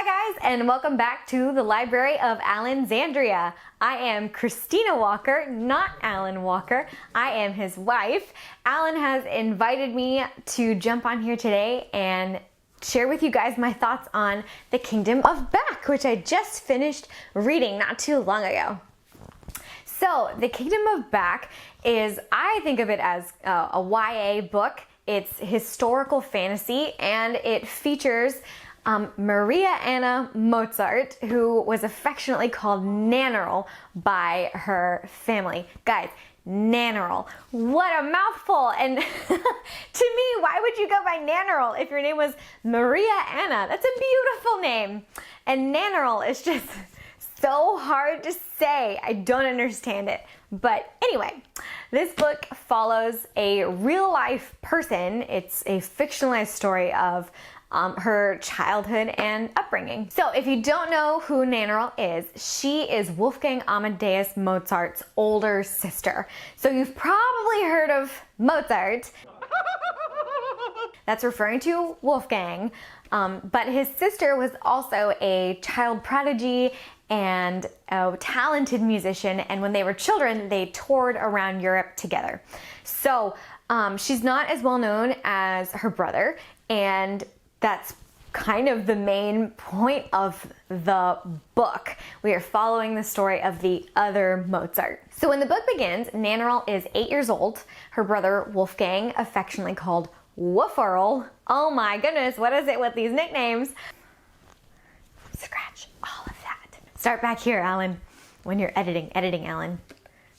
Hi guys, and welcome back to the Library of Alexandria. I am Christina Walker, not Alan Walker. I am his wife. Alan has invited me to jump on here today and share with you guys my thoughts on The Kingdom of Back, which I just finished reading not too long ago. So, The Kingdom of Back is, I think of it as a YA book. It's historical fantasy, and it features Maria Anna Mozart, who was affectionately called Nannerl by her family. Guys, Nannerl, what a mouthful! And to me, why would you go by Nannerl if your name was Maria Anna? That's a beautiful name. And Nannerl is just so hard to say. I don't understand it. But anyway, this book follows a real life person. It's a fictionalized story of her childhood and upbringing. So if you don't know who Nannerl is, she is Wolfgang Amadeus Mozart's older sister. So you've probably heard of Mozart. That's referring to Wolfgang. But his sister was also a child prodigy and a talented musician, and when they were children, they toured around Europe together. So she's not as well known as her brother, and that's kind of the main point of the book. We are following the story of the other Mozart. So when the book begins, Nannerl is 8 years old. Her brother Wolfgang, affectionately called Wooferl. Oh my goodness, what is it with these nicknames? Scratch all of that. Start back here, Alan, when you're editing, Alan.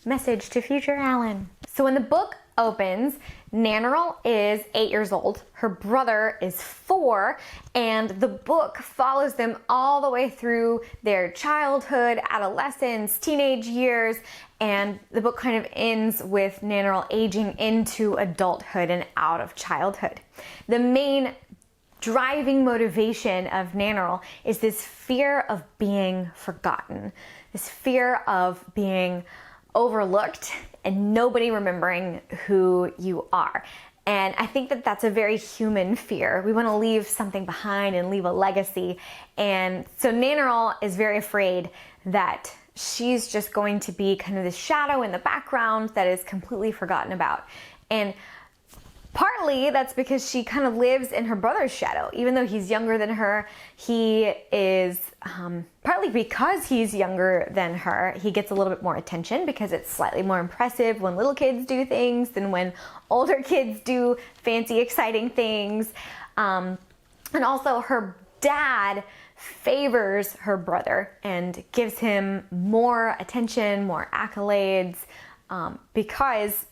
Message to future Alan. So when the book opens, Nannerl is 8 years old, her brother is 4, and the book follows them all the way through their childhood, adolescence, teenage years, and the book kind of ends with Nannerl aging into adulthood and out of childhood. The main driving motivation of Nannerl is this fear of being forgotten, this fear of being overlooked and nobody remembering who you are. And I think that that's a very human fear. We want to leave something behind and leave a legacy. And so Nannerl is very afraid that she's just going to be kind of this shadow in the background that is completely forgotten about. And partly that's because she kind of lives in her brother's shadow. Even though he's younger than her, he is, partly because he's younger than her, he gets a little bit more attention because it's slightly more impressive when little kids do things than when older kids do fancy, exciting things. And also her dad favors her brother and gives him more attention, more accolades,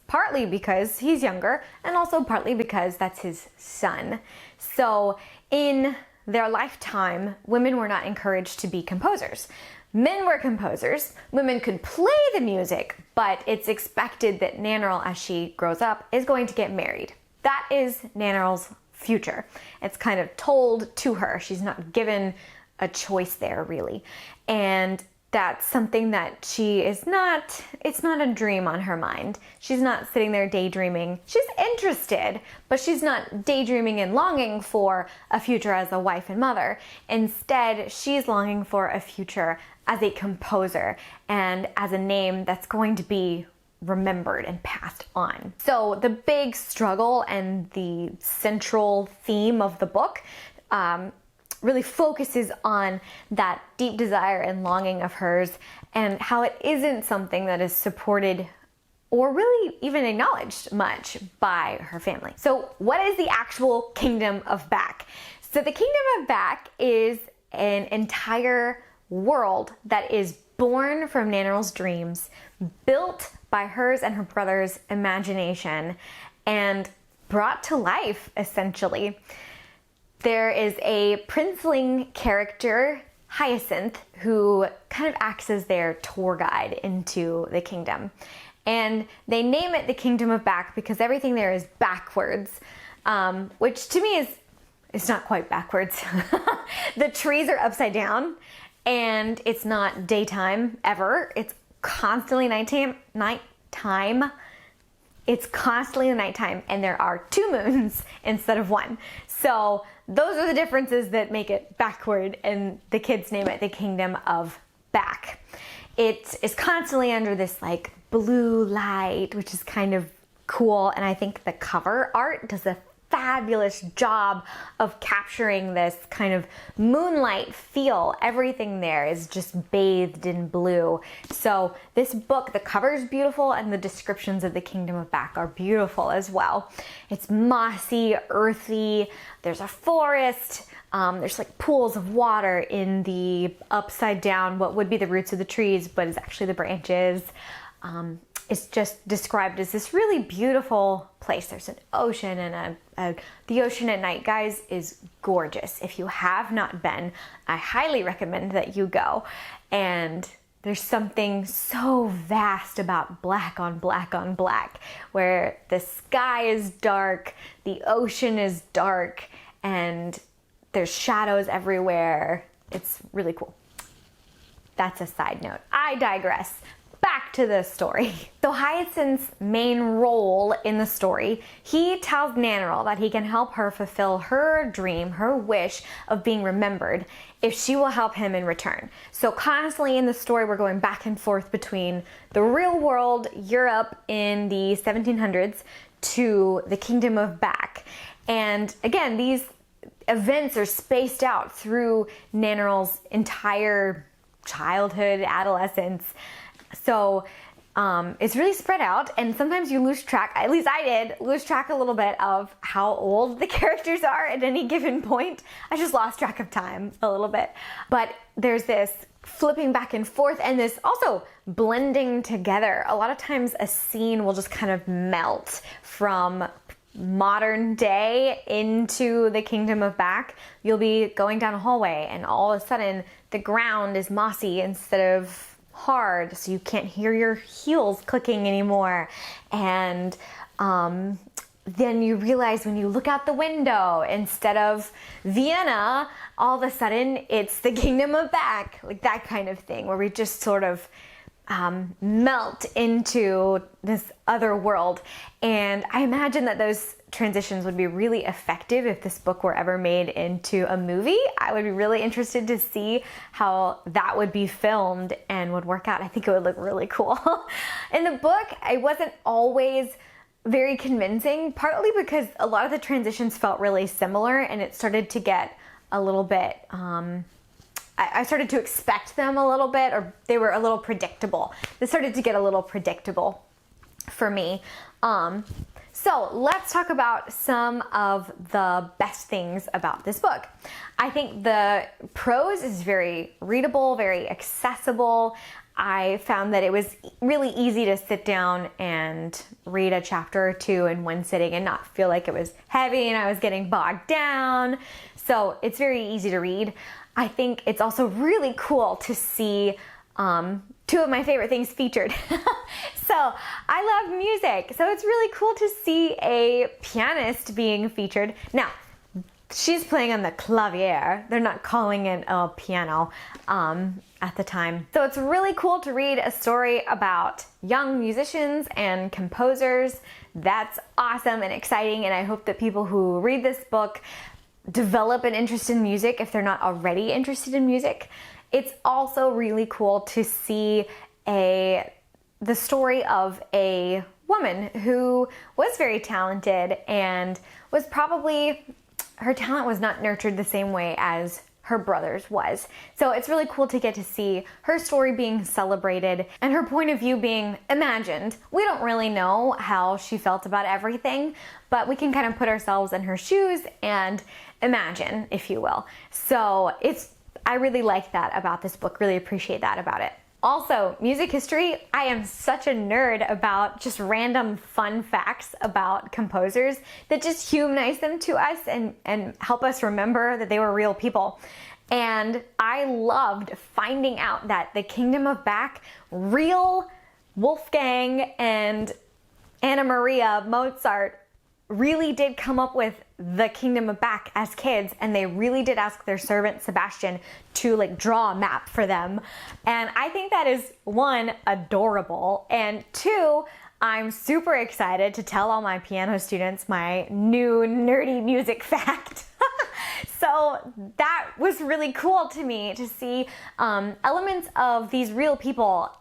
partly because he's younger, and also partly because that's his son. So in their lifetime, women were not encouraged to be composers. Men were composers. Women could play the music, but it's expected that Nannerl, as she grows up, is going to get married. That is Nannerl's future. It's kind of told to her. She's not given a choice there, really. And that's something that she is not, it's not a dream on her mind. She's not sitting there daydreaming. She's interested, but she's not daydreaming and longing for a future as a wife and mother. Instead, she's longing for a future as a composer and as a name that's going to be remembered and passed on. So the big struggle and the central theme of the book really focuses on that deep desire and longing of hers and how it isn't something that is supported or really even acknowledged much by her family. So what is the actual Kingdom of Back? So the Kingdom of Back is an entire world that is born from Nannerl's dreams, built by hers and her brother's imagination, and brought to life, essentially. There is a princeling character, Hyacinth, who kind of acts as their tour guide into the kingdom. And they name it the Kingdom of Back because everything there is backwards, which to me is not quite backwards. The trees are upside down, and it's not daytime ever. It's constantly nighttime. it's constantly the nighttime and there are 2 moons instead of 1. So those are the differences that make it backward, and the kids name it the Kingdom of Back. It is constantly under this like blue light, which is kind of cool, and I think the cover art does a fabulous job of capturing this kind of moonlight feel. Everything there is just bathed in blue. So this book, the cover is beautiful and the descriptions of the Kingdom of Back are beautiful as well. It's mossy, earthy, there's a forest, there's like pools of water in the upside down, what would be the roots of the trees, but it's actually the branches. It's just described as this really beautiful place. There's an ocean, and the ocean at night, guys, is gorgeous. If you have not been, I highly recommend that you go. And there's something so vast about black on black on black, where the sky is dark, the ocean is dark, and there's shadows everywhere. It's really cool. That's a side note. I digress. Back to the story. So Hyacinth's main role in the story, he tells Nannerl that he can help her fulfill her dream, her wish of being remembered, if she will help him in return. So constantly in the story, we're going back and forth between the real world, Europe in the 1700s, to the Kingdom of Back. And again, these events are spaced out through Nannerl's entire childhood, adolescence. So it's really spread out, and sometimes you lose track, at least I did, lose track a little bit of how old the characters are at any given point. I just lost track of time a little bit. But there's this flipping back and forth and this also blending together. A lot of times a scene will just kind of melt from modern day into the Kingdom of Back. You'll be going down a hallway and all of a sudden the ground is mossy instead of hard, so you can't hear your heels clicking anymore. And then you realize when you look out the window, instead of Vienna, all of a sudden it's the Kingdom of Back, like that kind of thing, where we just sort of melt into this other world. And I imagine that those transitions would be really effective if this book were ever made into a movie. I would be really interested to see how that would be filmed and would work out. I think it would look really cool. In the book, it wasn't always very convincing, partly because a lot of the transitions felt really similar and it started to get a little bit, I started to expect them a little bit, or they were a little predictable. They started to get a little predictable for me. So let's talk about some of the best things about this book. I think the prose is very readable, very accessible. I found that it was really easy to sit down and read a chapter or 2 in one sitting and not feel like it was heavy and I was getting bogged down. So it's very easy to read. I think it's also really cool to see 2 of my favorite things featured. So I love music. So it's really cool to see a pianist being featured. Now, she's playing on the clavier. They're not calling it a piano at the time. So it's really cool to read a story about young musicians and composers. That's awesome and exciting. And I hope that people who read this book develop an interest in music if they're not already interested in music. It's also really cool to see the story of a woman who was very talented and was probably, her talent was not nurtured the same way as her brother's was. So it's really cool to get to see her story being celebrated and her point of view being imagined. We don't really know how she felt about everything, but we can kind of put ourselves in her shoes and imagine, if you will. So I really like that about this book, really appreciate that about it. Also, music history, I am such a nerd about just random fun facts about composers that just humanize them to us and help us remember that they were real people. And I loved finding out that the Kingdom of Back, real Wolfgang and Anna Maria Mozart really did come up with the Kingdom of Back as kids, and they really did ask their servant Sebastian to like draw a map for them. And I think that is 1, adorable, and 2, I'm super excited to tell all my piano students my new nerdy music fact. So that was really cool to me to see elements of these real people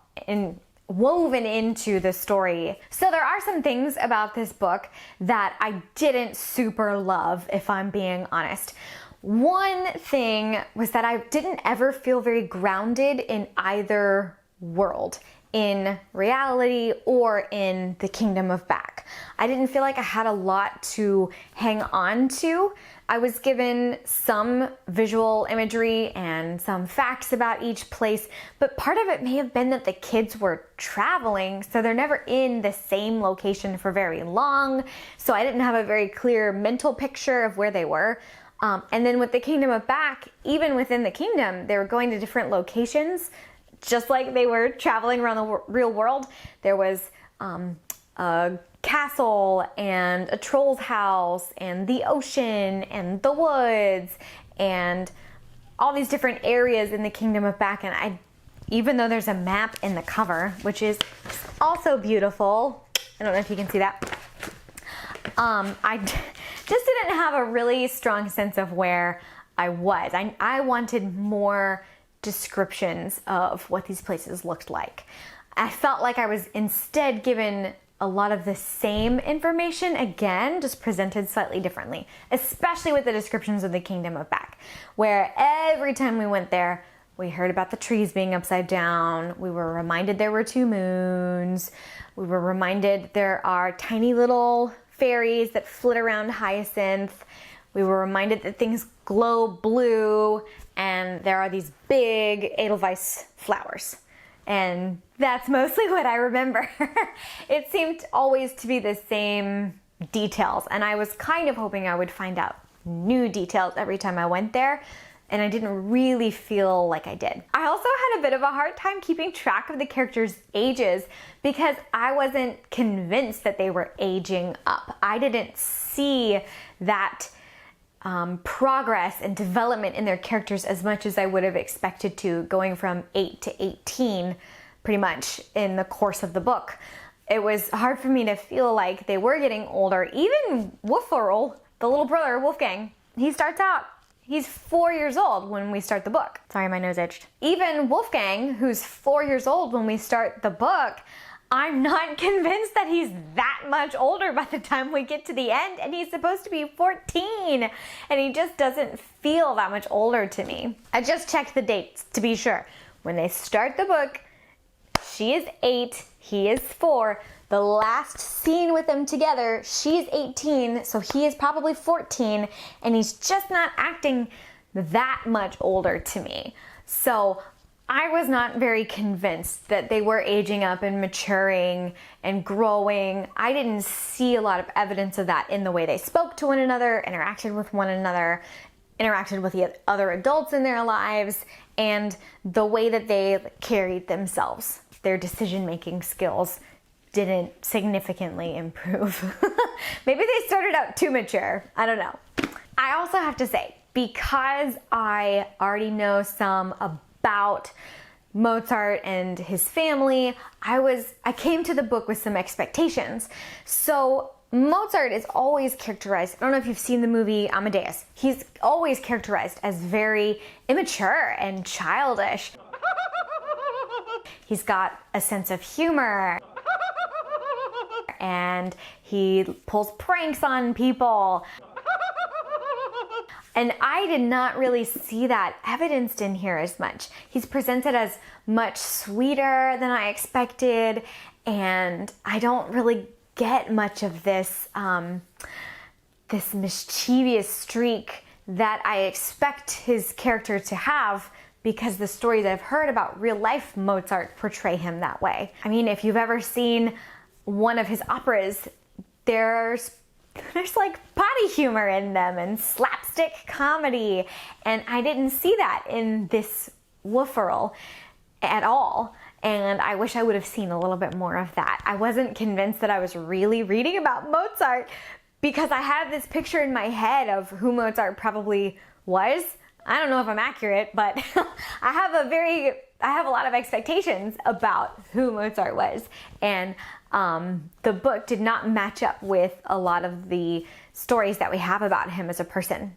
woven into the story. So there are some things about this book that I didn't super love, if I'm being honest. One thing was that I didn't ever feel very grounded in either world, in reality or in the Kingdom of Back. I didn't feel like I had a lot to hang on to. I was given some visual imagery and some facts about each place, but part of it may have been that the kids were traveling, so they're never in the same location for very long, so I didn't have a very clear mental picture of where they were. And then with the Kingdom of Back, even within the kingdom, they were going to different locations, just like they were traveling around the real world. There was a castle and a troll's house and the ocean and the woods and all these different areas in the Kingdom of Back. And even though there's a map in the cover, which is also beautiful, I don't know if you can see that, I just didn't have a really strong sense of where I was. I wanted more descriptions of what these places looked like. I felt like I was instead given a lot of the same information again, just presented slightly differently, especially with the descriptions of the Kingdom of Back, where every time we went there, we heard about the trees being upside down. We were reminded there were 2 moons. We were reminded there are tiny little fairies that flit around Hyacinth. We were reminded that things glow blue, and there are these big Edelweiss flowers. And that's mostly what I remember. It seemed always to be the same details, and I was kind of hoping I would find out new details every time I went there, and I didn't really feel like I did. I also had a bit of a hard time keeping track of the characters' ages because I wasn't convinced that they were aging up. I didn't see that progress and development in their characters as much as I would have expected to, going from 8 to 18 pretty much in the course of the book. It was hard for me to feel like they were getting older. Even Wolferl, the little brother, Wolfgang, he starts out, he's 4 years old when we start the book. Sorry, my nose itched. Even Wolfgang, who's 4 years old when we start the book, I'm not convinced that he's that much older by the time we get to the end, and he's supposed to be 14, and he just doesn't feel that much older to me. I just checked the dates to be sure. When they start the book, she is 8, he is 4. The last scene with them together, she's 18, so he is probably 14, and he's just not acting that much older to me. So I was not very convinced that they were aging up and maturing and growing. I didn't see a lot of evidence of that in the way they spoke to one another, interacted with one another, interacted with the other adults in their lives, and the way that they carried themselves. Their decision-making skills didn't significantly improve. Maybe they started out too mature. I don't know. I also have to say, because I already know some about Mozart and his family, I came to the book with some expectations. So Mozart is always characterized, I don't know if you've seen the movie Amadeus, he's always characterized as very immature and childish. He's got a sense of humor, and he pulls pranks on people. And I did not really see that evidenced in here as much. He's presented as much sweeter than I expected, and I don't really get much of this, this mischievous streak that I expect his character to have, because the stories I've heard about real life Mozart portray him that way. I mean, if you've ever seen one of his operas, there's like potty humor in them and slapstick comedy, and I didn't see that in this Wolferl at all, and I wish I would have seen a little bit more of that. I wasn't convinced that I was really reading about Mozart because I had this picture in my head of who Mozart probably was. I don't know if I'm accurate, but I have a lot of expectations about who Mozart was, and the book did not match up with a lot of the stories that we have about him as a person.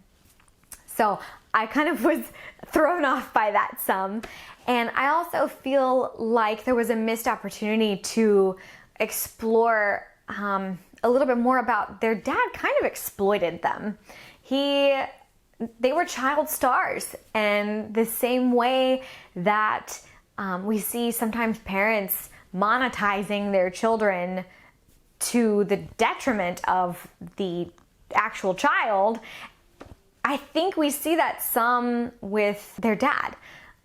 So I kind of was thrown off by that some. And I also feel like there was a missed opportunity to explore a little bit more about their dad kind of exploited them. They were child stars, and the same way that we see sometimes parents monetizing their children to the detriment of the actual child, I think we see that some with their dad.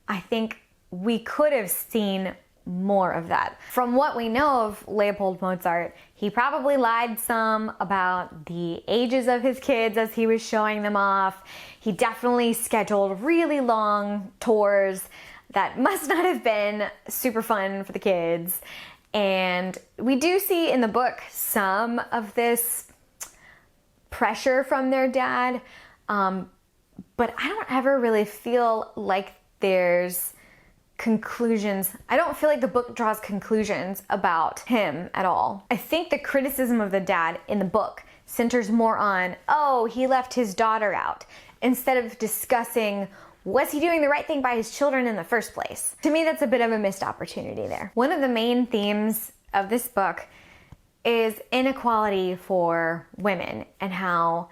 I think we could have seen more of that. From what we know of Leopold Mozart, he probably lied some about the ages of his kids as he was showing them off. He definitely scheduled really long tours that must not have been super fun for the kids. And we do see in the book some of this pressure from their dad, but I don't ever really feel like there's conclusions. I don't feel like the book draws conclusions about him at all. I think the criticism of the dad in the book centers more on, oh, he left his daughter out, instead of discussing, was he doing the right thing by his children in the first place? To me, that's a bit of a missed opportunity there. One of the main themes of this book is inequality for women and how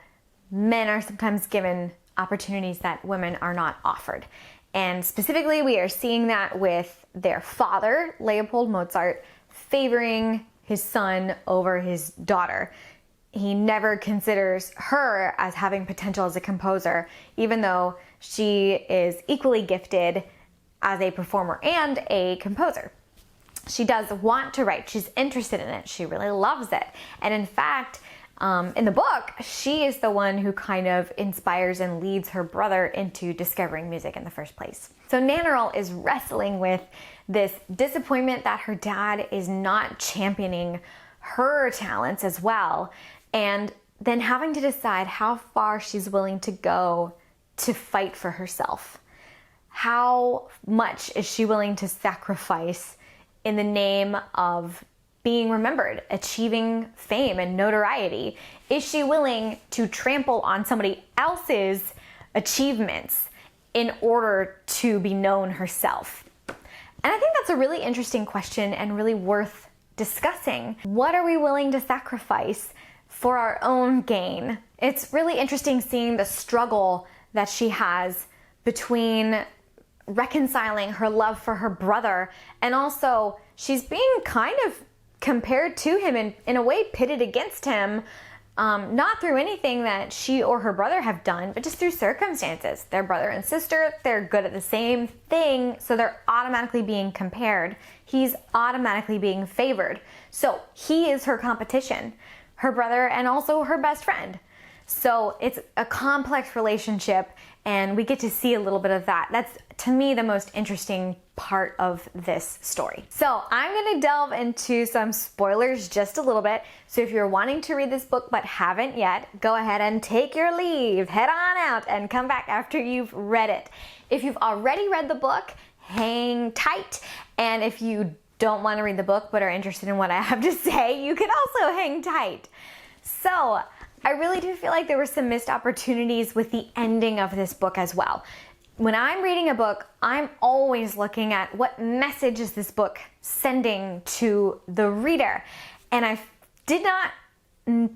men are sometimes given opportunities that women are not offered. And specifically, we are seeing that with their father, Leopold Mozart, favoring his son over his daughter. He never considers her as having potential as a composer, even though she is equally gifted as a performer and a composer. She does want to write. She's interested in it. She really loves it. And in fact, in the book, she is the one who kind of inspires and leads her brother into discovering music in the first place. So Nannerl is wrestling with this disappointment that her dad is not championing her talents as well, and then having to decide how far she's willing to go to fight for herself. How much is she willing to sacrifice in the name of being remembered, achieving fame and notoriety? Is she willing to trample on somebody else's achievements in order to be known herself? And I think that's a really interesting question and really worth discussing. What are we willing to sacrifice for our own gain? It's really interesting seeing the struggle that she has between reconciling her love for her brother, and also she's being kind of compared to him and in a way pitted against him, not through anything that she or her brother have done, but just through circumstances. They're brother and sister, they're good at the same thing, so they're automatically being compared. He's automatically being favored. So he is her competition, her brother, and also her best friend. So it's a complex relationship, and we get to see a little bit of that. That's, to me, the most interesting part of this story. So I'm going to delve into some spoilers just a little bit. So if you're wanting to read this book but haven't yet, go ahead and take your leave, head on out, and come back after you've read it. If you've already read the book, hang tight. And if you don't want to read the book but are interested in what I have to say, you can also hang tight. So I really do feel like there were some missed opportunities with the ending of this book as well. When I'm reading a book, I'm always looking at what message is this book sending to the reader. And I did not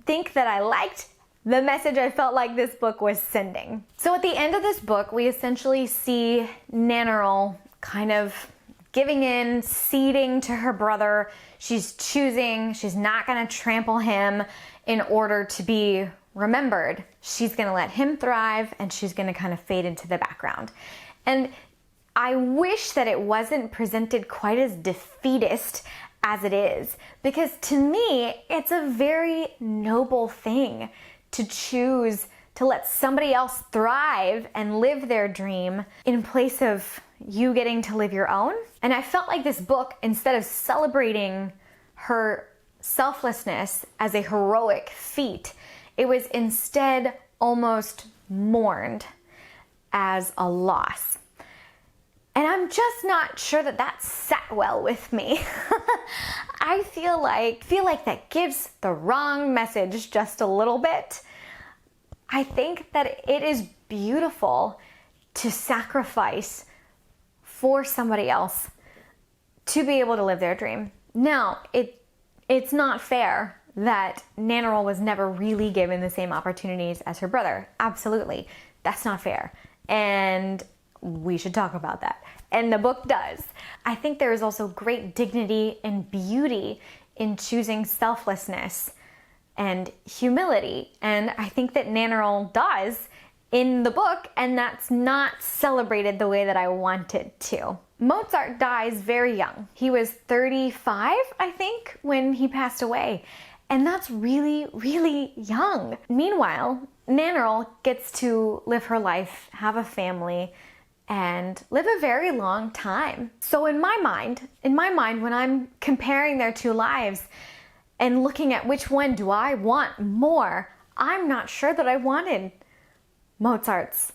think that I liked the message I felt like this book was sending. So at the end of this book, we essentially see Nannerl kind of giving in, ceding to her brother. She's choosing, she's not gonna trample him in order to be remembered. She's gonna let him thrive, and she's gonna kind of fade into the background. And I wish that it wasn't presented quite as defeatist as it is, because to me, it's a very noble thing to choose to let somebody else thrive and live their dream in place of you getting to live your own. And I felt like this book, instead of celebrating her selflessness as a heroic feat, it was instead almost mourned as a loss. And I'm just not sure that that sat well with me. I feel like that gives the wrong message just a little bit. I think that it is beautiful to sacrifice for somebody else to be able to live their dream. Now, it's not fair that Nannerl was never really given the same opportunities as her brother. Absolutely. That's not fair. And we should talk about that. And the book does. I think there is also great dignity and beauty in choosing selflessness and humility. And I think that Nannerl does in the book, and that's not celebrated the way that I want it to. Mozart dies very young. He was 35, I think, when he passed away. And that's really, really young. Meanwhile, Nannerl gets to live her life, have a family, and live a very long time. So in my mind, when I'm comparing their two lives and looking at which one do I want more, I'm not sure that I wanted Mozart's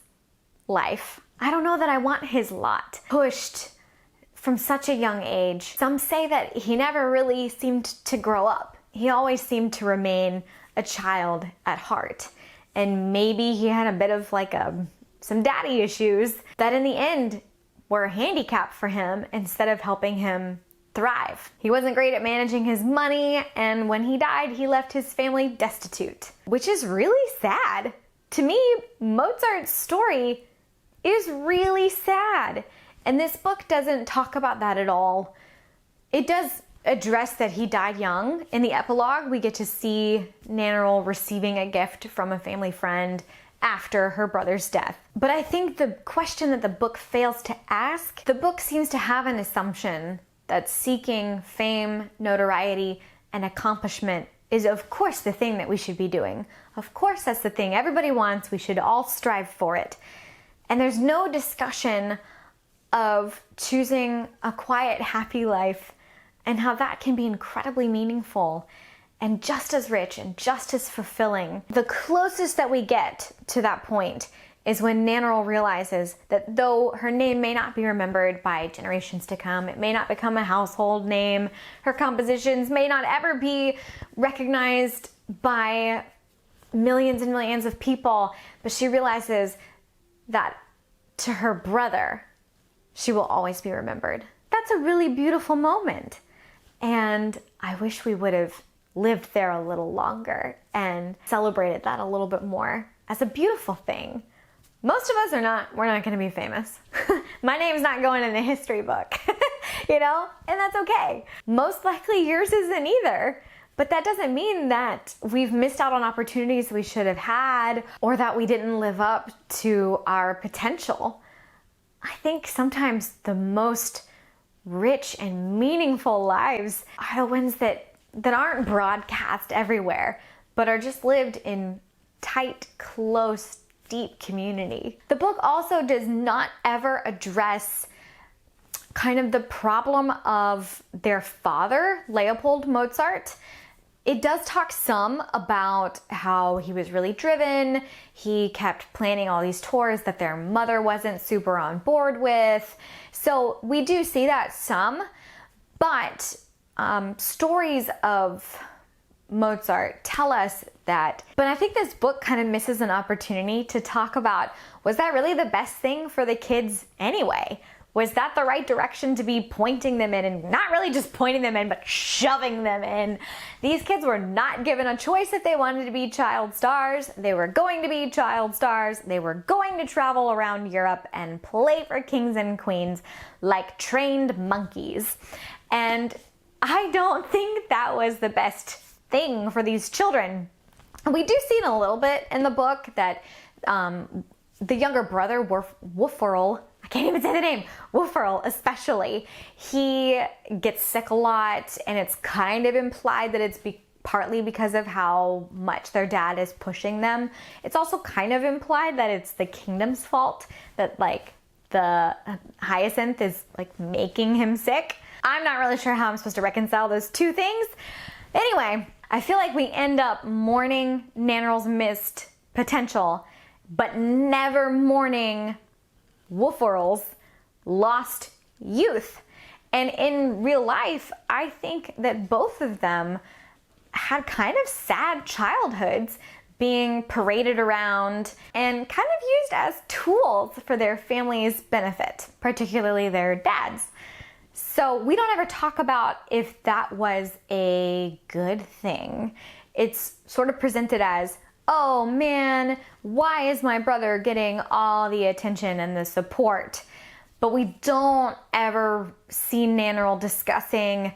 life. I don't know that I want his lot. Pushed from such a young age. Some say that he never really seemed to grow up. He always seemed to remain a child at heart. And maybe he had a bit of some daddy issues that in the end were a handicap for him instead of helping him thrive. He wasn't great at managing his money, and when he died, he left his family destitute, which is really sad. To me, Mozart's story is really sad, and this book doesn't talk about that at all. It does address that he died young. In the epilogue, we get to see Nannerl receiving a gift from a family friend after her brother's death. But I think the question that the book fails to ask, the book seems to have an assumption that seeking fame, notoriety, and accomplishment is of course the thing that we should be doing. Of course that's the thing everybody wants, we should all strive for it. And there's no discussion of choosing a quiet, happy life and how that can be incredibly meaningful and just as rich and just as fulfilling. The closest that we get to that point is when Nannerl realizes that though her name may not be remembered by generations to come, it may not become a household name, her compositions may not ever be recognized by millions and millions of people, but she realizes that to her brother, she will always be remembered. That's a really beautiful moment. And I wish we would have lived there a little longer and celebrated that a little bit more as a beautiful thing. Most of us we're not going to be famous. My name's not going in the history book, and that's okay. Most likely yours isn't either, but that doesn't mean that we've missed out on opportunities we should have had or that we didn't live up to our potential. I think sometimes the most rich and meaningful lives are the ones that aren't broadcast everywhere, but are just lived in tight, close, deep community. The book also does not ever address kind of the problem of their father, Leopold Mozart. It does talk some about how he was really driven. He kept planning all these tours that their mother wasn't super on board with. So we do see that some, but stories of Mozart tell us that. But I think this book kind of misses an opportunity to talk about, was that really the best thing for the kids anyway? Was that the right direction to be pointing them in, and not really just pointing them in, but shoving them in? These kids were not given a choice if they wanted to be child stars. They were going to be child stars. They were going to travel around Europe and play for kings and queens like trained monkeys. And I don't think that was the best thing for these children. We do see in a little bit in the book that the younger brother, Wufferl, I can't even say the name, Wufferl especially, he gets sick a lot, and it's kind of implied that it's partly because of how much their dad is pushing them. It's also kind of implied that it's the kingdom's fault, that the Hyacinth is making him sick. I'm not really sure how I'm supposed to reconcile those two things. Anyway, I feel like we end up mourning Nannerl's missed potential, but never mourning Wufferl's lost youth. And in real life, I think that both of them had kind of sad childhoods, being paraded around and kind of used as tools for their family's benefit, particularly their dad's. So we don't ever talk about if that was a good thing. It's sort of presented as, oh man, why is my brother getting all the attention and the support? But we don't ever see Nannerl discussing,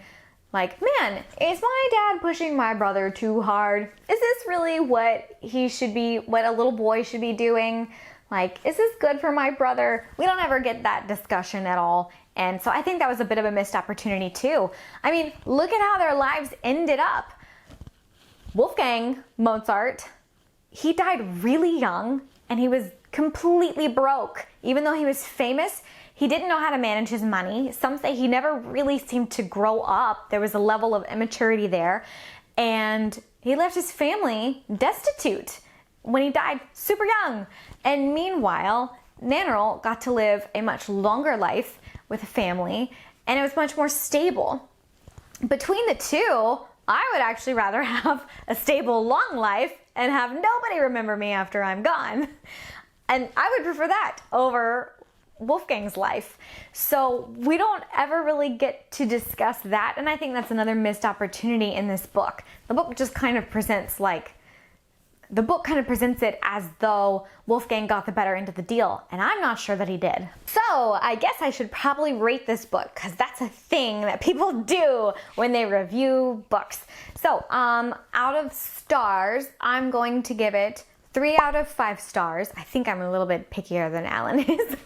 like, man, is my dad pushing my brother too hard? Is this really what a little boy should be doing? Like, is this good for my brother? We don't ever get that discussion at all. And so I think that was a bit of a missed opportunity too. I mean, look at how their lives ended up. Wolfgang Mozart, he died really young and he was completely broke. Even though he was famous, he didn't know how to manage his money. Some say he never really seemed to grow up. There was a level of immaturity there. And he left his family destitute when he died super young. And meanwhile, Nannerl got to live a much longer life with a family, and it was much more stable. Between the two, I would actually rather have a stable, long life and have nobody remember me after I'm gone. And I would prefer that over Wolfgang's life. So we don't ever really get to discuss that, and I think that's another missed opportunity in this book. The book kind of presents it as though Wolfgang got the better end of the deal, and I'm not sure that he did. So I guess I should probably rate this book, because that's a thing that people do when they review books. So out of stars, I'm going to give it 3 out of 5 stars. I think I'm a little bit pickier than Alan is.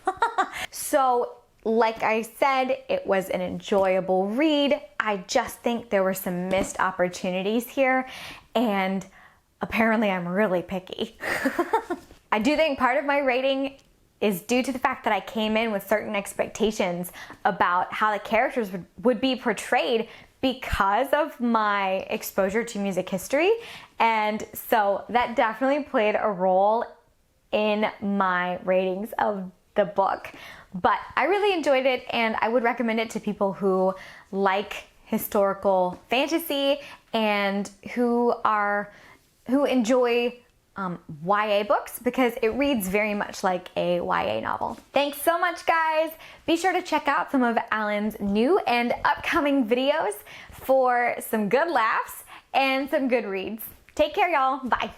So like I said, it was an enjoyable read. I just think there were some missed opportunities here, and apparently I'm really picky. I do think part of my rating is due to the fact that I came in with certain expectations about how the characters would be portrayed because of my exposure to music history. And so that definitely played a role in my ratings of the book. But I really enjoyed it, and I would recommend it to people who like historical fantasy and who enjoy YA books, because it reads very much like a YA novel. Thanks so much, guys. Be sure to check out some of Alan's new and upcoming videos for some good laughs and some good reads. Take care, y'all. Bye.